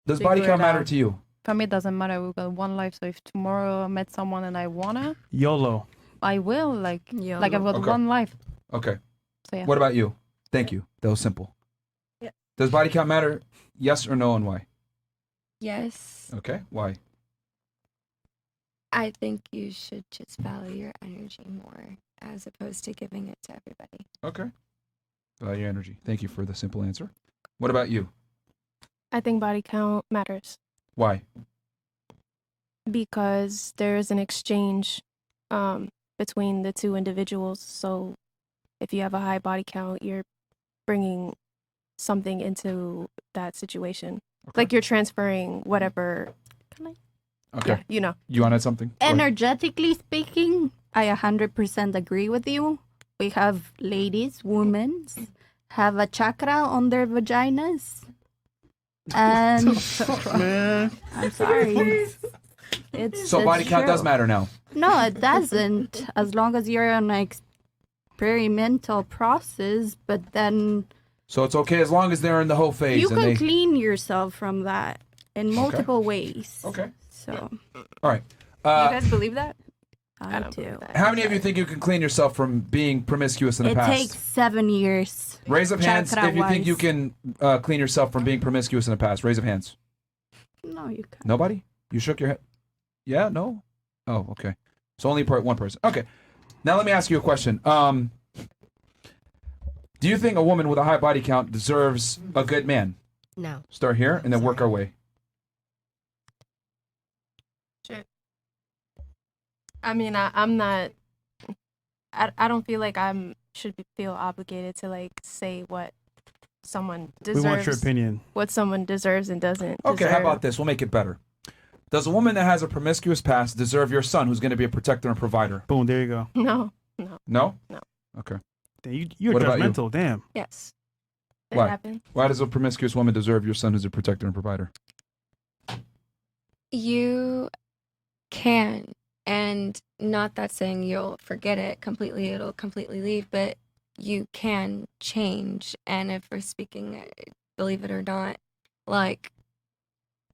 Does body Figure count it matter out. to you? For me, it doesn't matter. We've got one life. So if tomorrow I met someone and I wanna, YOLO. I will. Like I've got Okay. one life. Okay. So yeah. What about you? Thank you. That was simple. Yeah. Does body count matter? Yes or no, and why? Yes. Okay. Why? I think you should just value your energy more as opposed to giving it to everybody. Okay. Value your energy. Thank you for the simple answer. What about you? I think body count matters Why? because there's an exchange between the two individuals. So if you have a high body count, you're bringing something into that situation. Okay. Like you're transferring whatever. Okay. Yeah, you know. You wanted something? Go ahead. Energetically speaking, I 100% agree with you. We have ladies, women, have a chakra on their vaginas. And Man. I'm sorry. So body count does true. matter now. No, it doesn't. As long as you're on an experimental process, but then So it's okay as long as they're in the whole phase. you and can they... clean yourself from that in multiple ways. Okay. So All right. You guys believe that? I don't do. believe that. How many of you think you can clean yourself from being promiscuous in the It past? takes 7 years. Raise up hands if you think you chakra-wise. can clean yourself from being promiscuous in the past. Raise up hands. No, you can't. Nobody? You shook your head? Yeah? No? Oh, okay. So only one person. Okay. Now let me ask you a question. Do you think a woman with a high body count deserves a good man? No. Start here and then work our way. I mean, I'm not. I don't feel like feel obligated to like say what someone deserves. We want your opinion. What someone deserves and doesn't. Okay, how deserve. about this? We'll make it better. Does a woman that has a promiscuous past deserve your son who's going to be a protector and provider? Boom, there you go. No. No? No. Okay. Damn, you're What about you? judgmental. Damn. Yes. Why? Why does a promiscuous woman deserve your son who's a protector and provider? You can, and not that saying you'll forget it completely, it'll completely leave, but you can change. And if we're speaking, believe it or not, like,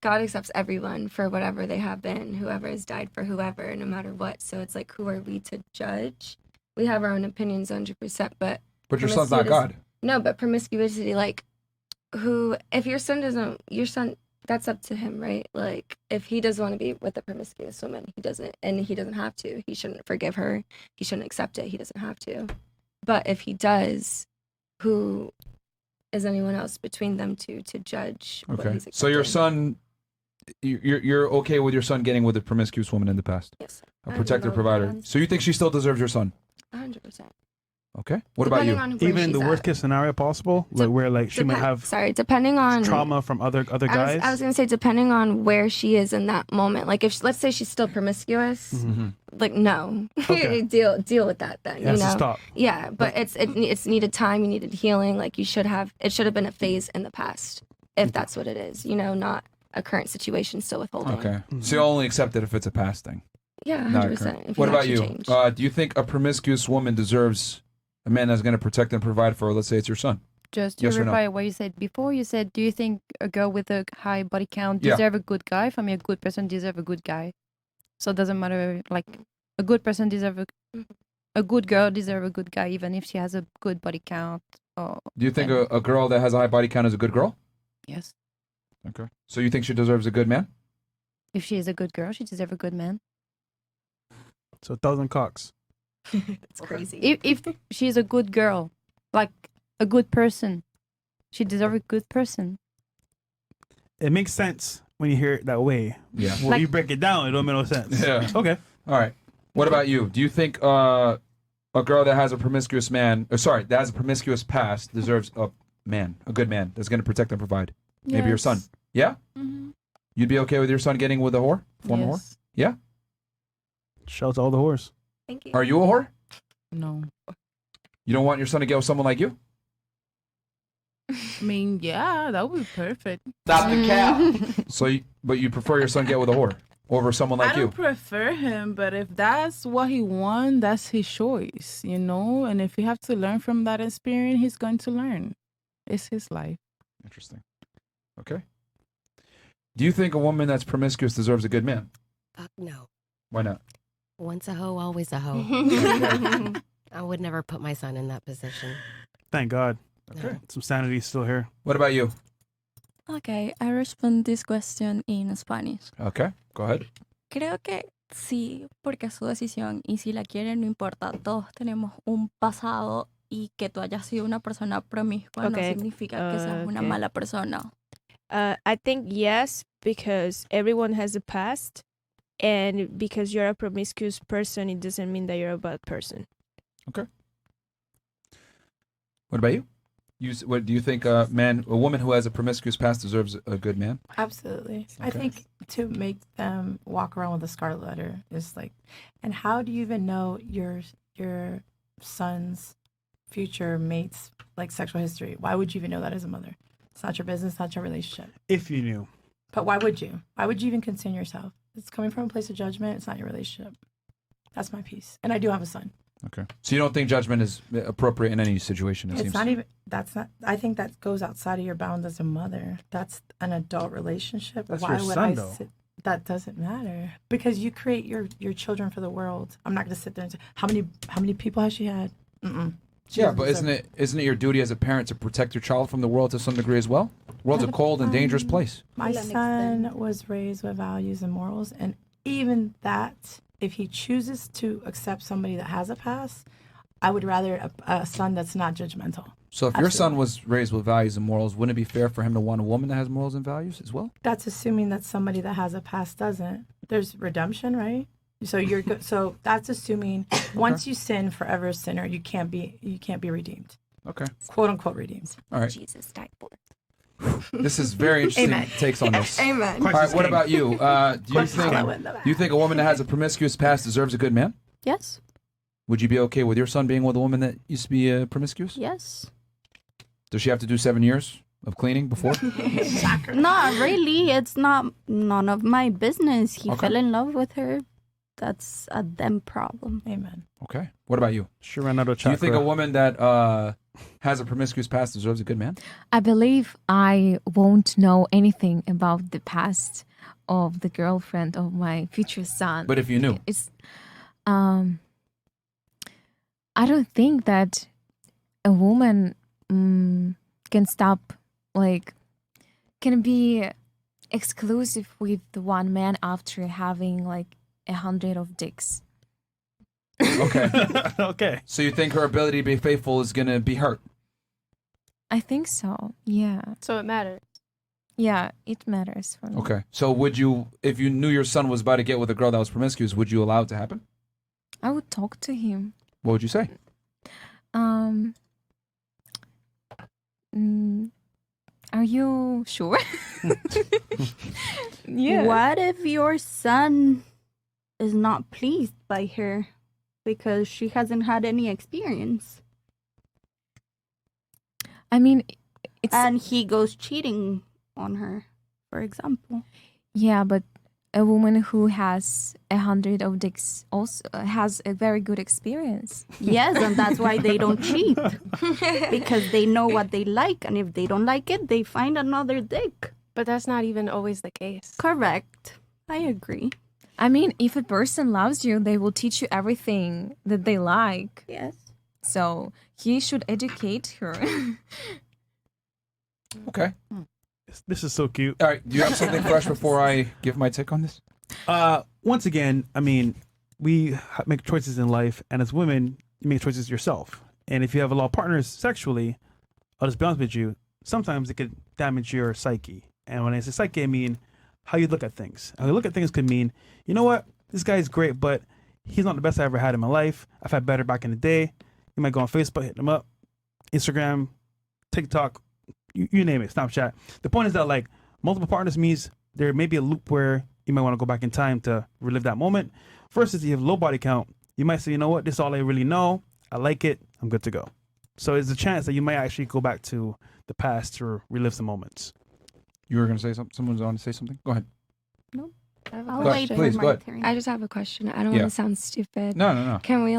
God accepts everyone for whatever they have been, whoever has died for whoever, no matter what. So it's like, who are we to judge? We have our own opinions 100%, but But your son's not God. no, but promiscuity, like, if your son, that's up to him, right? Like, if he doesn't want to be with a promiscuous woman, he doesn't have to. He shouldn't forgive her. He shouldn't accept it. He doesn't have to. But if he does, who is anyone else between them two to judge what Okay. he's So your accepting? son, you're okay with your son getting with a promiscuous woman in the past? Yes. A protector, provider. So you think she still deserves your son? 100%. Okay. What about you? Depending on where Even in the she's worst at. case scenario possible, like where like she might have depending on trauma from other guys. I was gonna say, depending on where she is in that moment. Like, if let's say she's still promiscuous, Mm-hmm. like, no, Okay. deal with that then. It has you know, to stop. yeah. But it's needed time. You needed healing. Like, it should have been a phase in the past, if that's what it is. You know, not a current situation still withholding. Okay. So you'll only accept it if it's a past thing. Yeah, not a 100%. current. If What about actually you? change. Do you think a promiscuous woman deserves a man that's going to protect and provide for her? Let's say it's your son. Just to Yes or no? reply what you said before, you said, do you think a girl with a high body count Yeah. deserve a good guy? For me, a good person deserve a good guy. So it doesn't matter, like, a good person deserve a good girl deserve a good guy, even if she has a good body count. Or Do you think a girl that has a high body count is a good girl? yes. Okay. So you think she deserves a good man? If she is a good girl, she deserves a good man. So 1,000 cocks. It's crazy. If she's a good girl, like a good person, she deserves a good person. It makes sense when you hear it that way. Yeah. When you break it down, it don't make no sense. Yeah. Okay. All right. What about you? Do you think a girl that has a promiscuous that has a promiscuous past deserves a good man that's going to protect and provide? Maybe your son. Yeah? Mm-hmm. You'd be okay with your son getting with a whore? Former whore? Yes. Yeah? Shout out to all the whores. Thank you. Are you a whore? No. You don't want your son to get with someone like you? I mean, yeah, that would be perfect. Stop the cap. But you prefer your son get with a whore over someone like I don't you? prefer him, but if that's what he wants, that's his choice, you know? And if he have to learn from that experience, he's going to learn. It's his life. Interesting. Okay. Do you think a woman that's promiscuous deserves a good man? Fuck no. Why not? Once a hoe, always a hoe. I would never put my son in that position. Thank God. Okay. Some sanity is still here. What about you? Okay, I respond this question in Spanish. Okay, go ahead. Creo que sí, porque es su decisión y si la quieren no importa. Todos tenemos un pasado y que tú hayas sido una persona promiscua Okay, no significa que seas una okay. mala persona. I think yes, because everyone has a past, and because you're a promiscuous person, it doesn't mean that you're a bad person. What about you? What do you think? A woman who has a promiscuous past deserves a good man? Absolutely. I Okay. think to make them walk around with a scarlet letter is like, and how do you even know your son's future mate's like sexual history? Why would you even know that as a mother? It's not your business, not your relationship. If you knew. But why would you? Why would you even concern yourself? It's coming from a place of judgment. It's not your relationship. That's my piece. And I do have a son. Okay. So you don't think judgment is appropriate in any situation? It It's seems. not even, that's not, I think that goes outside of your bounds as a mother. That's an adult relationship. That's Why your would son, I though. sit? That doesn't matter because you create your children for the world. I'm not going to sit there and say, how many people has she had? Mm-mm. She Yeah, doesn't but deserve isn't it your duty as a parent to protect your child from the world to some degree as well? The world's a cold and dangerous place. My To an son extent. was raised with values and morals, and even that, if he chooses to accept somebody that has a past, I would rather a son that's not judgmental. So if your son Absolutely. was raised with values and morals, wouldn't it be fair for him to want a woman that has morals and values as well? That's assuming that somebody that has a past doesn't. There's redemption, right? So you're so that's assuming once you sin, forever a sinner. You can't be redeemed, Okay. quote unquote redeemed. All right. Jesus died for. This is very interesting Amen. takes on this. Amen. All right. What King. about you? Do you think a woman that has a promiscuous past deserves a good man? Yes, Would you be okay with your son being with a woman that used to be promiscuous? yes. Does she have to do 7 years of cleaning before? Not really. It's not none of my business. He Okay. fell in love with her. That's a them problem. Amen. Okay. What about you? Sure ran out of Do you think a chakra. woman that has a promiscuous past deserves a good man? I believe I won't know anything about the past of the girlfriend of my future son. But if you knew, It's I don't think that a woman can stop can be exclusive with the one man after having 100 of dicks. okay. Okay. So you think her ability to be faithful is gonna be hurt? I think so. Yeah. So it matters. Yeah, it matters for me. Okay. So would you, if you knew your son was about to get with a girl that was promiscuous, would you allow it to happen? I would talk to him. What would you say? Are you sure? Yeah. What if your son is not pleased by her because she hasn't had any experience I mean, it's and he goes cheating on her, for example? yeah, but a woman who has 100 of dicks also has a very good experience. Yes, and that's why they don't cheat because they know what they like, and if they don't like it, they find another dick. But that's not even always the case. Correct. I agree. I mean, if a person loves you, they will teach you everything that they like. Yes. So he should educate her. Okay. This is so cute. All right. Do you have something fresh before I give my take on this? Once again, I mean, we make choices in life, and as women, you make choices yourself. And if you have a lot of partners sexually, I'll just be honest with you, sometimes it could damage your psyche. And when I say psyche, I mean how you look at things. How you look at things could mean, you know what, this guy's great, but he's not the best I ever had in my life. I've had better back in the day. You might go on Facebook, hit them up, Instagram, TikTok, you name it, Snapchat. The point is that multiple partners means there may be a loop where you might want to go back in time to relive that moment. Versus if you have low body count, you might say, you know what, this is all I really know. I like it. I'm good to go. So there's a chance that you might actually go back to the past to relive some moments. You were going to say something? Someone's going to say something? Go ahead. I have a I'll Go ahead, wait for please, my go ahead. turn. I just have a question. I don't Yeah. want to sound stupid. No. Can we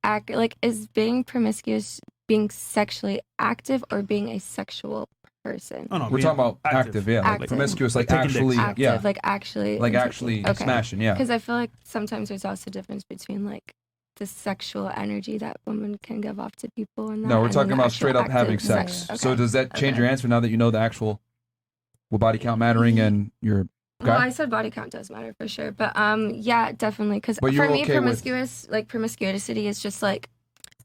act is being promiscuous being sexually active or being a sexual person. Oh no, We're being talking about active, active. yeah, like Active. promiscuous, like Like taking dicks. actually, Active, yeah, like actually, like actually okay. smashing, yeah. Because I feel like sometimes there's also a difference between like the sexual energy that women can give off to people, and that, No, we're and talking then the about actual straight up having active sex. Okay. So does that change Okay. your answer now that you know the actual body count mattering and your Well, guy? I said body count does matter for sure, but yeah, definitely. Because But you're for me, okay with- promiscuity is just like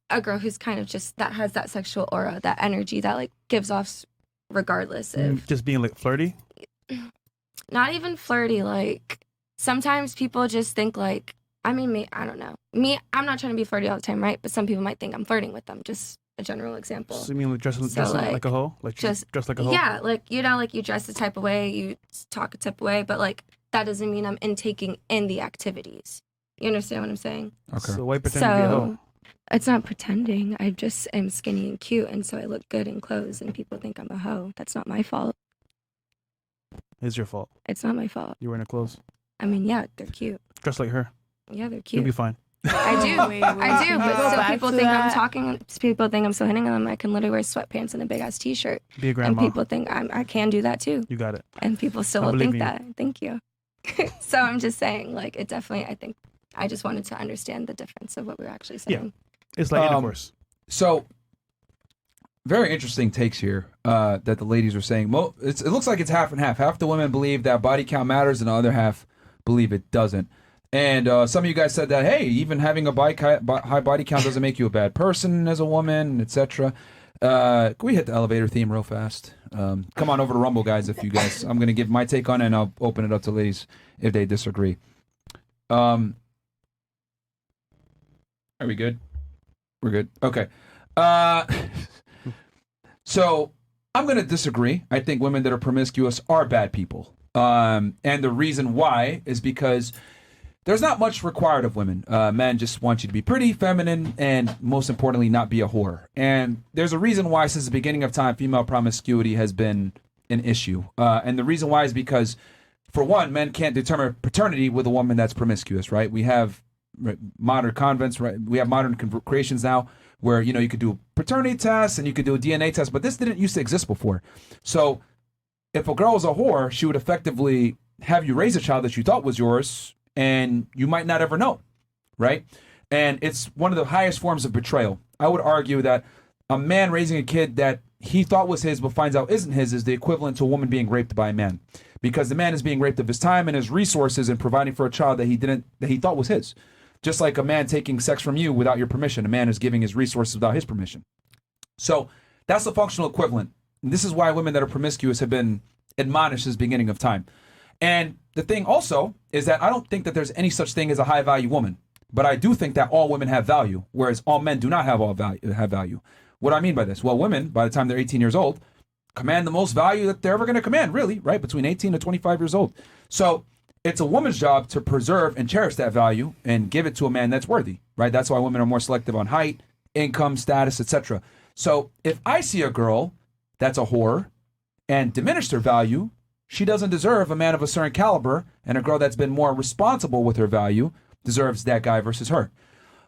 a girl who's kind of just that has that sexual aura, that energy that like gives off regardless of Just being like flirty. not even flirty. Like sometimes people just think like, I mean, me, I don't know. Me, I'm not trying to be flirty all the time, right? But some people might think I'm flirting with them. Just a general example. So you mean like dressing So, like a hoe? Like just dressed like a hoe? Yeah, like you know, like you dress a type of way, you talk a type of way, but like that doesn't mean I'm intaking in the activities. You understand what I'm saying? Okay. So why pretend to be a hoe? It's not pretending. I just am skinny and cute, and so I look good in clothes, and people think I'm a hoe. That's not my fault. It's your fault. It's not my fault. You're wearing her clothes. I mean, yeah, they're cute. Dress like her. Yeah, they're You'll cute. be fine. I do. I do, but Go still back people to think I'm that. talking. People think I'm still hitting on them. I can literally wear sweatpants and a big ass t-shirt, Be a and grandma. people think I can do that too. You got it. And people still I will believe think in you. that. Thank you. So I'm just saying, like, it definitely. I think I just wanted to understand the difference of what we were actually saying. It's like Um, intercourse. So, very interesting takes here that the ladies are saying. It looks like it's half and half. Half the women believe that body count matters, and the other half believe it doesn't. And some of you guys said that, hey, even having a high body count doesn't make you a bad person as a woman, etc. Can we hit the elevator theme real fast? Come on over to Rumble, guys, if you guys. I'm going to give my take on it, and I'll open it up to ladies if they disagree. Are we good? We're good. Okay. So I'm going to disagree. I think women that are promiscuous are bad people. And the reason why is because there's not much required of women. Men just want you to be pretty, feminine, and most importantly, not be a whore. And there's a reason why since the beginning of time, female promiscuity has been an issue. And the reason why is because, for one, men can't determine paternity with a woman that's promiscuous, right? We have modern convents, right? We have modern creations now where, you know, you could do paternity tests and you could do a DNA test, but this didn't used to exist before. So if a girl is a whore, she would effectively have you raise a child that you thought was yours, and you might not ever know, right? And it's one of the highest forms of betrayal. I would argue that a man raising a kid that he thought was his but finds out isn't his is the equivalent to a woman being raped by a man, because the man is being raped of his time and his resources and providing for a child that he thought was his. Just like a man taking sex from you without your permission, a man is giving his resources without his permission. So that's the functional equivalent. And this is why women that are promiscuous have been admonished since the beginning of time. And the thing also is that I don't think that there's any such thing as a high value woman, but I do think that all women have value, whereas all men do not have value. What do I mean by this? Well, women, by the time they're 18 years old, command the most value that they're ever going to command, really, right? Between 18 and 25 years old. So it's a woman's job to preserve and cherish that value and give it to a man that's worthy, right? That's why women are more selective on height, income, status, etc. So if I see a girl that's a whore and diminish their value, she doesn't deserve a man of a certain caliber, and a girl that's been more responsible with her value deserves that guy versus her.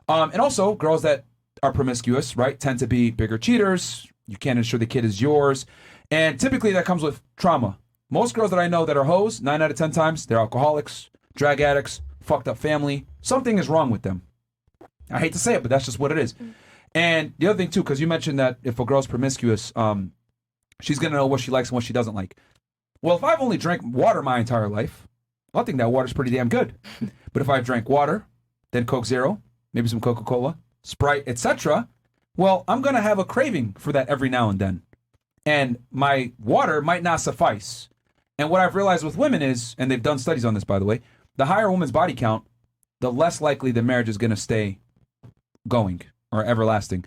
And also, girls that are promiscuous, right, tend to be bigger cheaters. You can't ensure the kid is yours. And typically that comes with trauma. Most girls that I know that are hoes, 9 out of 10 times, they're alcoholics, drug addicts, fucked up family. Something is wrong with them. I hate to say it, but that's just what it is. And the other thing, too, because you mentioned that if a girl's promiscuous, she's going to know what she likes and what she doesn't like. Well, if I've only drank water my entire life, I think that water's pretty damn good. But if I've drank water, then Coke Zero, maybe some Coca-Cola, Sprite, etc., well, I'm going to have a craving for that every now and then. And my water might not suffice. And what I've realized with women is, and they've done studies on this, by the way, the higher a woman's body count, the less likely the marriage is going to stay going or everlasting.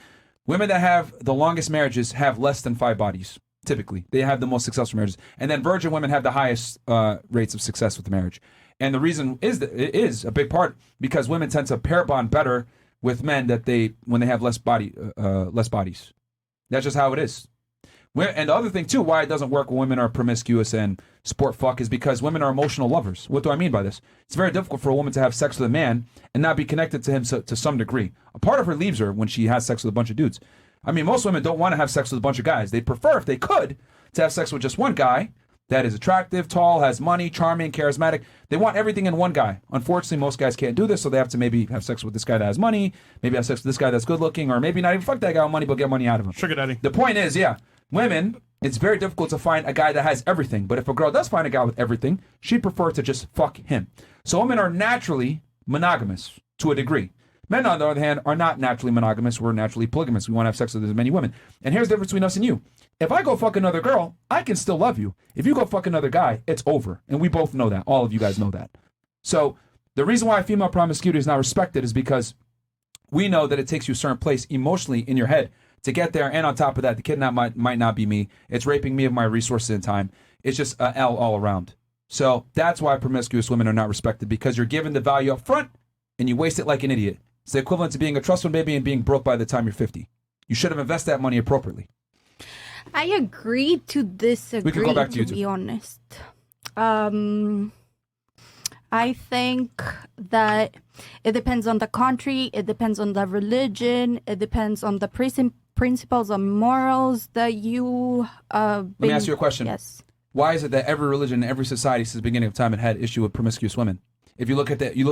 Women that have the longest marriages have less than 5 bodies. Typically, they have the most successful marriages, and then virgin women have the highest rates of success with the marriage. And the reason is that it is a big part because women tend to pair bond better with men when they have less bodies. That's just how it is. And the other thing too, why it doesn't work when women are promiscuous and sport fuck is because women are emotional lovers. What do I mean by this? It's very difficult for a woman to have sex with a man and not be connected to him to some degree. A part of her leaves her when she has sex with a bunch of dudes. I mean, most women don't want to have sex with a bunch of guys. They'd prefer if they could, to have sex with just one guy that is attractive, tall, has money, charming, charismatic. They want everything in one guy. Unfortunately, most guys can't do this, so they have to maybe have sex with this guy that has money, maybe have sex with this guy that's good looking, or maybe not even fuck that guy with money, but get money out of him. Sugar daddy. The point is, yeah, women, it's very difficult to find a guy that has everything. But if a girl does find a guy with everything, she'd prefer to just fuck him. So women are naturally monogamous to a degree. Men, on the other hand, are not naturally monogamous. We're naturally polygamous. We want to have sex with as many women. And here's the difference between us and you. If I go fuck another girl, I can still love you. If you go fuck another guy, it's over. And we both know that. All of you guys know that. So the reason why female promiscuity is not respected is because we know that it takes you a certain place emotionally in your head to get there. And on top of that, the kidnap might not be me. It's raping me of my resources and time. It's just a L all around. So that's why promiscuous women are not respected, because you're given the value up front and you waste it like an idiot. It's the equivalent to being a trust fund baby and being broke by the time you're 50. You should have invested that money appropriately. I agree to disagree, We can go back to you be two. honest. I think that it depends on the country, it depends on the religion, it depends on the principles and morals that you Let me ask you a question. Yes. Why is it that every religion, every society since the beginning of time had issue with promiscuous women? If you look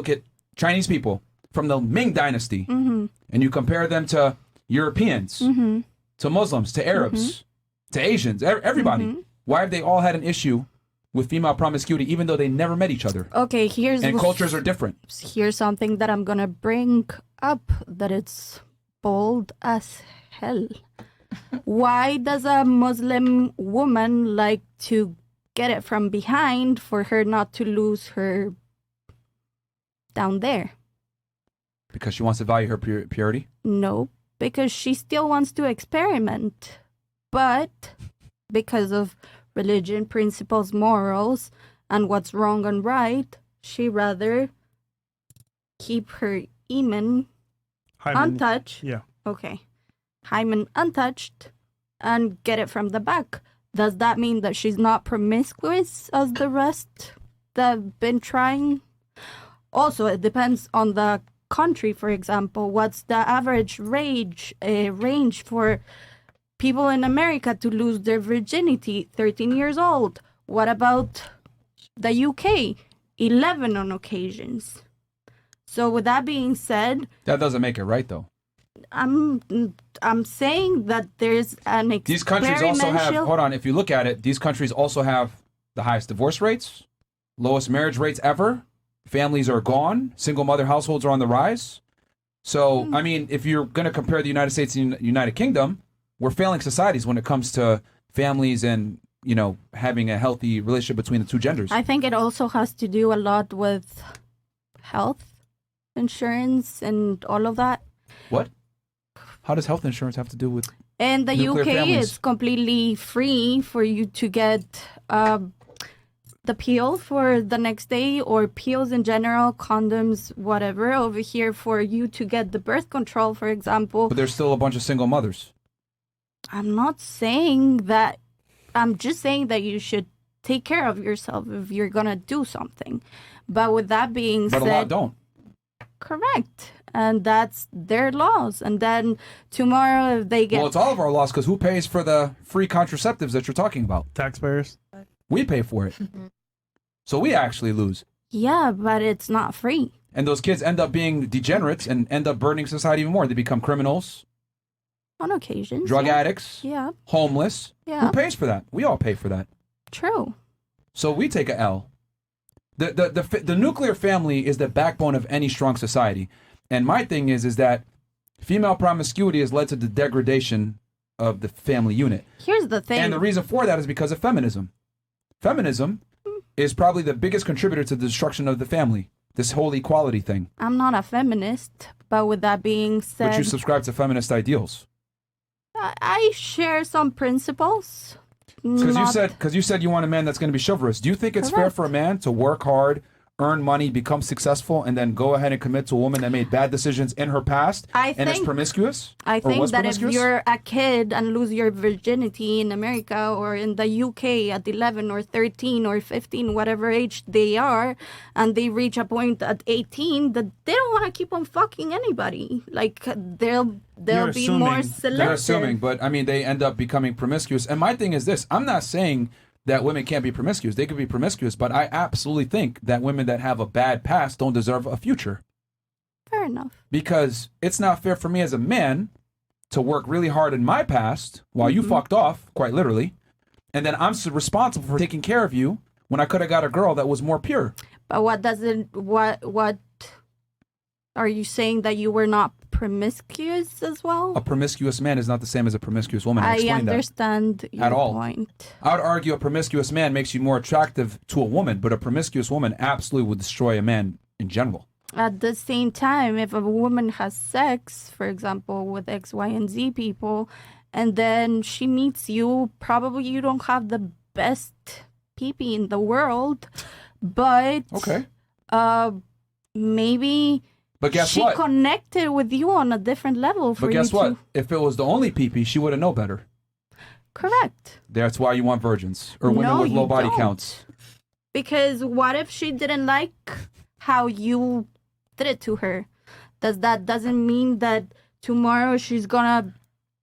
at Chinese people from the Ming Dynasty, Mm-hmm. and you compare them to Europeans, Mm-hmm. to Muslims, to Arabs, to Asians, everybody. Mm-hmm. Why have they all had an issue with female promiscuity, even though they never met each other? Okay, And cultures are different. Here's something that I'm gonna bring up that it's bold as hell. Why does a Muslim woman like to get it from behind for her not to lose her down there? Because she wants to value her purity? No, because she still wants to experiment. But because of religion, principles, morals, and what's wrong and right, she rather keep her hymen untouched. Yeah. Okay. Hymen untouched and get it from the back. Does that mean that she's not promiscuous as the rest that have been trying? Also, it depends on the country, for example. What's the average range for people in America to lose their virginity? 13 years old. What about the UK? 11 on occasions. So with that being said, That doesn't make it right, though. I'm saying that there's an These countries also have, experimental- hold on, if you look at it, these countries also have the highest divorce rates, lowest marriage rates ever. Families are gone. Single mother households are on the rise. So, I mean, if you're going to compare the United States and United Kingdom, we're failing societies when it comes to families and, you know, having a healthy relationship between the two genders. I think it also has to do a lot with health insurance and all of that. What? How does health insurance have to do with... In the Nuclear UK, families. it's completely free for you to get the pill for the next day, or pills in general, condoms, whatever. Over here, for you to get the birth control, for example. But there's still a bunch of single mothers. I'm not saying that. I'm just saying that you should take care of yourself if you're gonna do something. But with that being But said, a lot don't. correct, and that's their laws. And then tomorrow, if they get Well, it's all of our loss, because who pays for the free contraceptives that you're talking about? Taxpayers. We pay for it. So we actually lose. yeah, but it's not free. And those kids end up being degenerates and end up burning society even more. They become criminals, On occasions, drug yeah. addicts, Yeah, homeless. Yeah. Who pays for that? We all pay for that. true. So we take a L. The nuclear family is the backbone of any strong society. And my thing is that female promiscuity has led to the degradation of the family unit. Here's the thing. And the reason for that is because of feminism. Feminism is probably the biggest contributor to the destruction of the family. This whole equality thing. I'm not a feminist, but with that being But you said, subscribe to feminist ideals. I share some principles. Because Not- you said you want a man that's going to be chivalrous. Do you think it's fair Correct. for a man to work hard, earn money, become successful, and then go ahead and commit to a woman that made bad decisions in her past and is promiscuous? I or think was that promiscuous? if you're a kid and lose your virginity in America or in the UK at 11 or 13 or 15, whatever age they are, and they reach a point at 18 that they don't want to keep on fucking anybody. Like they'll be more selective. They're assuming, but I mean, they end up becoming promiscuous. And my thing is this: I'm not saying that women can't be promiscuous. They could be promiscuous, but I absolutely think that women that have a bad past don't deserve a future. Fair enough. Because it's not fair for me as a man to work really hard in my past while you fucked off, quite literally, and then I'm responsible for taking care of you when I could have got a girl that was more pure. But what are you saying, that you were not promiscuous as well? A promiscuous man is not the same as a promiscuous woman. I explained understand that. your At all. point. I would argue a promiscuous man makes you more attractive to a woman, but a promiscuous woman absolutely would destroy a man in general. At the same time, if a woman has sex, for example, with X, Y, and Z people, and then she meets you, probably you don't have the best pee-pee in the world, but maybe But guess she what? connected with you on a different level. For But guess you what? To... If it was the only pee-pee, she would have known better. Correct. That's why you want virgins or women No, with low you body don't. counts. Because what if she didn't like how you did it to her? Doesn't mean that tomorrow she's gonna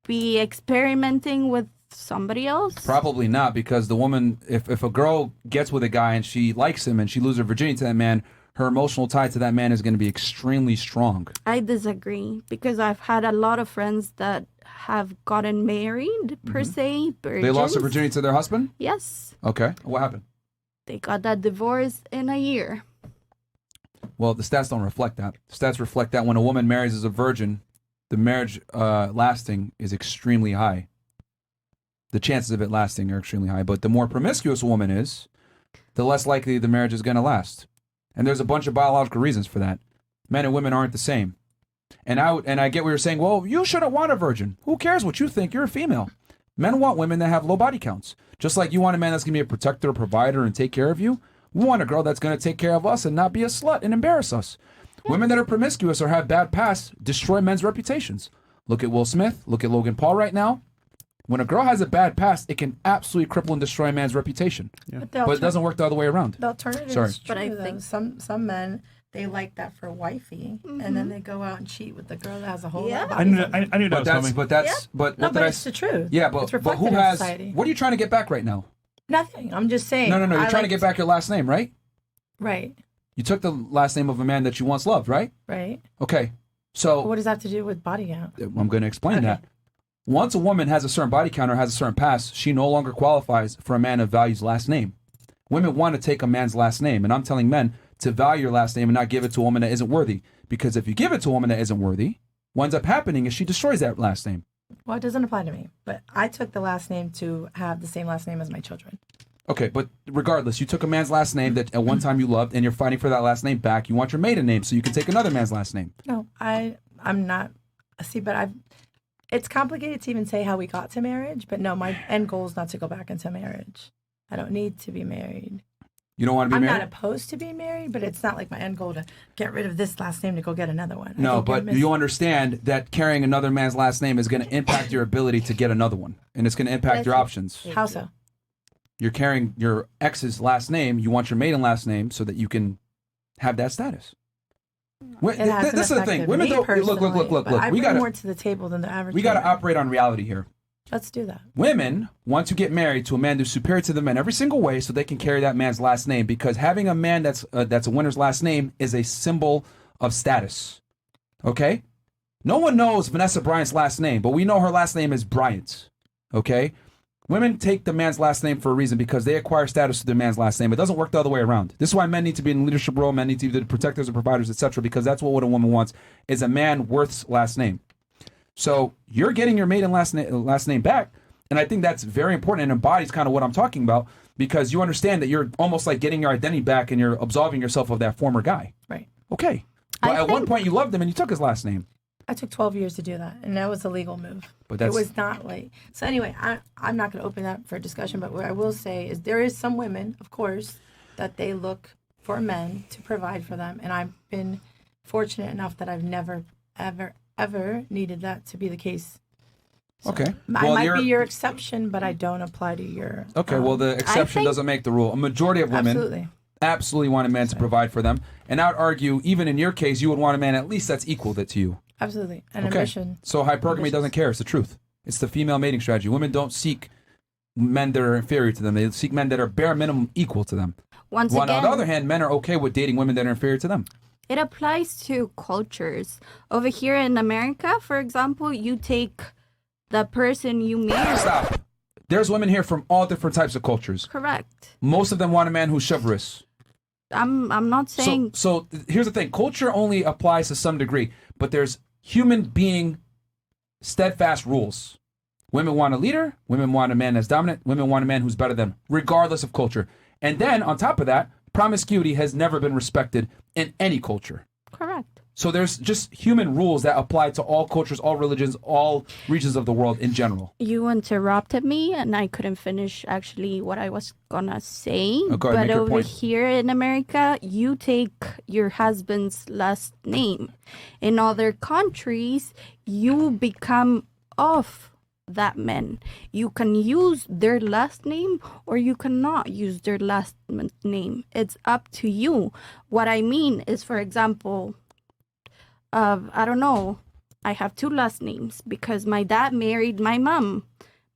be experimenting with somebody else? Probably not, because the woman, if a girl gets with a guy and she likes him and she loses her virginity to that man, her emotional tie to that man is going to be extremely strong. I disagree, because I've had a lot of friends that have gotten married, per se. They lost their virgins. virginity to their husband? Yes. Okay. What happened? They got that divorce in a year. Well, the stats don't reflect that. The stats reflect that when a woman marries as a virgin, the marriage lasting is extremely high. The chances of it lasting are extremely high. But the more promiscuous a woman is, the less likely the marriage is going to last. And there's a bunch of biological reasons for that. Men and women aren't the same. And I get what you're saying. Well, you shouldn't want a virgin. Who cares what you think? You're a female. Men want women that have low body counts. Just like you want a man that's going to be a protector, a provider, and take care of you. We want a girl that's going to take care of us and not be a slut and embarrass us. Women that are promiscuous or have bad pasts destroy men's reputations. Look at Will Smith. Look at Logan Paul right now. When a girl has a bad past, it can absolutely cripple and destroy a man's reputation. Yeah. But it doesn't work the other way around. The alternative Sorry. is true, But I though. think- Some men, they like that for wifey, and then they go out and cheat with the girl that has a whole lot of I knew body that, I knew that was coming. But that's but No, what but did I it's the truth. Yeah, It's but who reflected in has? society. What are you trying to get back right now? Nothing. I'm just saying. No. You're I trying to get back your last name, right? Right, You took the last name of a man that you once loved, right? right. Okay. So What does that have to do with body count? I'm going to explain that. Once a woman has a certain body count or has a certain past, she no longer qualifies for a man that values last name. Women want to take a man's last name, and I'm telling men to value your last name and not give it to a woman that isn't worthy. Because if you give it to a woman that isn't worthy, what ends up happening is she destroys that last name. Well, it doesn't apply to me, but I took the last name to have the same last name as my children. Okay, but regardless, you took a man's last name that at one time you loved, and you're fighting for that last name back. You want your maiden name so you can take another man's last name. No, I'm not. See, but it's complicated to even say how we got to marriage, but no, my end goal is not to go back into marriage. I don't need to be married. You don't want to be I'm married? not opposed to being married, but it's not like my end goal to get rid of this last name to go get another one. I No, think you're but you understand that carrying another man's last name is going to impact your ability to get another one, and it's going to impact your options. How so? You're carrying your ex's last name. You want your maiden last name so that you can have that status. It hasn't This is the thing. affected Women me don't look. personally, but I We bring got more to to the table than the average. we got to man. operate on reality here. Let's do that. Women want to get married to a man who's superior to the men every single way, so they can carry that man's last name. Because having a man that's a winner's last name is a symbol of status. Okay, no one knows Vanessa Bryant's last name, but we know her last name is Bryant. Okay, women take the man's last name for a reason because they acquire status to their man's last name. It doesn't work the other way around. This is why men need to be in leadership role. Men need to be the protectors and providers, etc. Because that's what a woman wants: is a man worth's last name. So you're getting your maiden last name back, and I think that's very important and embodies kind of what I'm talking about, because you understand that you're almost like getting your identity back and you're absolving yourself of that former guy. Right. Okay. But at one point you loved him and you took his last name. I took 12 years to do that, and that was a legal move. But that's- it was not like so. Anyway, I'm not going to open that for discussion. But what I will say is there is some women, of course, that they look for men to provide for them, and I've been fortunate enough that I've never, ever needed that to be the case. So Okay. I Well, might be your exception, but I don't apply to your. Okay, well, the exception think- doesn't make the rule. A majority of women Absolutely. absolutely want a man to provide for them. And I would argue, even in your case, you would want a man at least that's equal to you. Absolutely. An Okay. ambition. So hypergamy Ambitious. doesn't care. It's the truth. It's the female mating strategy. Women don't seek men that are inferior to them. They seek men that are bare minimum equal to them. Once While again, on the other hand, men are okay with dating women that are inferior to them. it applies to cultures. Over here in America, for example, you take the person you marry. Stop. There's women here from all different types of cultures. Correct. Most of them want a man who's chivalrous. I'm not saying So here's the thing. Culture only applies to some degree, but there's human being steadfast rules. Women want a leader. Women want a man that's dominant. Women want a man who's better than them, regardless of culture. And then on top of that, promiscuity has never been respected in any culture. correct. So there's just human rules that apply to all cultures, all religions, all regions of the world in general. You interrupted me and I couldn't finish actually what I was gonna say. Oh, go ahead, but make your over point. here in America, you take your husband's last name. In other countries, you become of that man. You can use their last name or you cannot use their last name. It's up to you. What I mean is, for example, I don't know. I have two last names because my dad married my mom.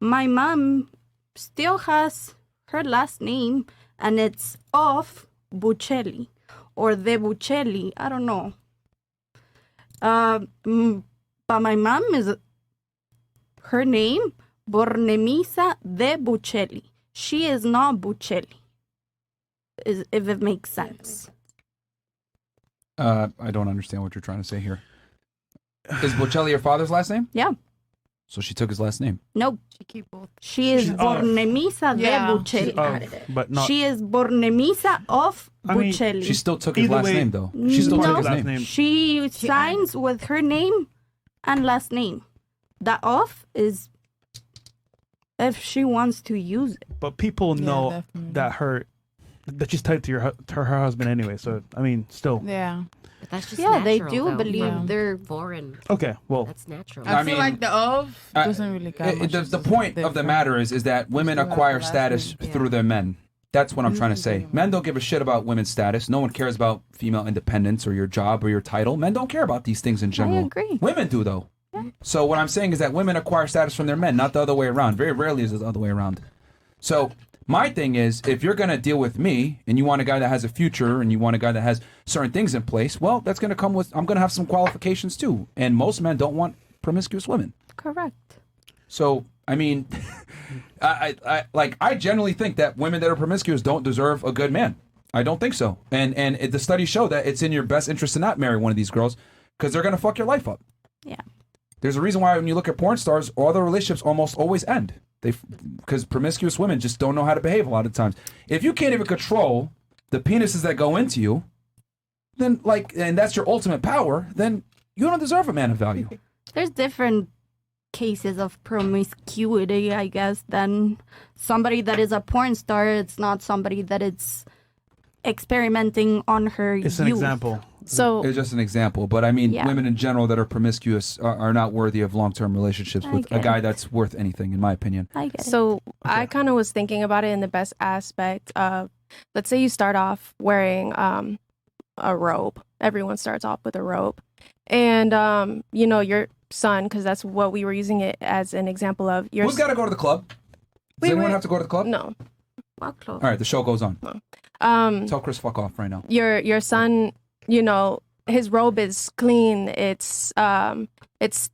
My mom still has her last name and it's of Buccelli or de Buccelli. I don't know. But my mom is her name Bornemisa de Buccelli. She is not Buccelli. If it makes sense. I don't understand what you're trying to say here. Is Bocelli your father's last name? Yeah. So she took his last name. Nope. She keep both. She is She's of. Bornemisa Yeah. de Buccelli. But not. She is Bornemisa of I mean, Buccelli. She still took his Either last way- name, though. She still No. took his Last name. name. She signs with her name and last name. The of is if she wants to use it. But people Yeah, know definitely. that she's tied to her husband anyway. So I mean, still. Yeah. But that's just Yeah, they natural, do though. believe Yeah. they're Foreign. Okay, well, That's natural. I I, feel mean, like the of I- doesn't really count. The point of the matter is that women Just acquire the last status name, yeah. through their men. That's what I'm trying to say. Men don't give a shit about women's status. No one cares about female independence or your job or your title. Men don't care about these things in general. agree. Women do, though. So what I'm saying is that women acquire status from their men, not the other way around. Very rarely is it the other way around. So my thing is, if you're going to deal with me and you want a guy that has a future and you want a guy that has certain things in place, well, that's going to come with, I'm going to have some qualifications too. And most men don't want promiscuous women. Correct. So, I mean, I generally think that women that are promiscuous don't deserve a good man. I don't think so. And the studies show that it's in your best interest to not marry one of these girls because they're going to fuck your life up. Yeah. There's a reason why when you look at porn stars, all their relationships almost always end. Because promiscuous women just don't know how to behave a lot of times. If you can't even control the penises that go into you, then and that's your ultimate power, then you don't deserve a man of value. There's different cases of promiscuity, I guess, than somebody that is a porn star. It's not somebody that is experimenting on her it's an youth. example. So It's just an example, but I mean, Yeah. women in general that are promiscuous are not worthy of long-term relationships I with a get guy it. that's worth anything, in my opinion. I get it. So I kind of was thinking about it in the best aspect of, let's say you start off wearing a robe. Everyone starts off with a robe, and your son, because that's what we were using it as an example of. Your Who's got to go to the club? Does We anyone were- have to go to the club? no. Walk close. All right, the show goes on. Tell Chris fuck off right now. Your son, his robe is clean. It's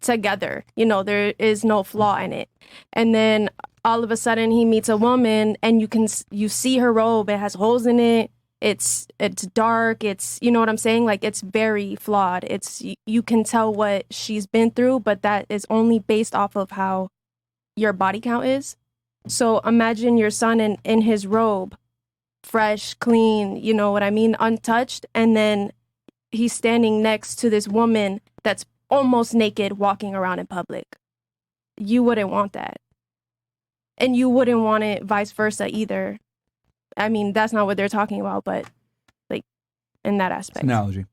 together. There is no flaw in it. And then all of a sudden he meets a woman and you see her robe. It has holes in it. It's dark. It's, you know what I'm saying? Like, it's very flawed. You can tell what she's been through, but that is only based off of how your body count is. So imagine your son in his robe, fresh, clean, you know what I mean, untouched, and then he's standing next to this woman that's almost naked walking around in public. You wouldn't want that. And you wouldn't want it vice versa either. I mean, that's not what they're talking about, but like, in that It's aspect. an analogy.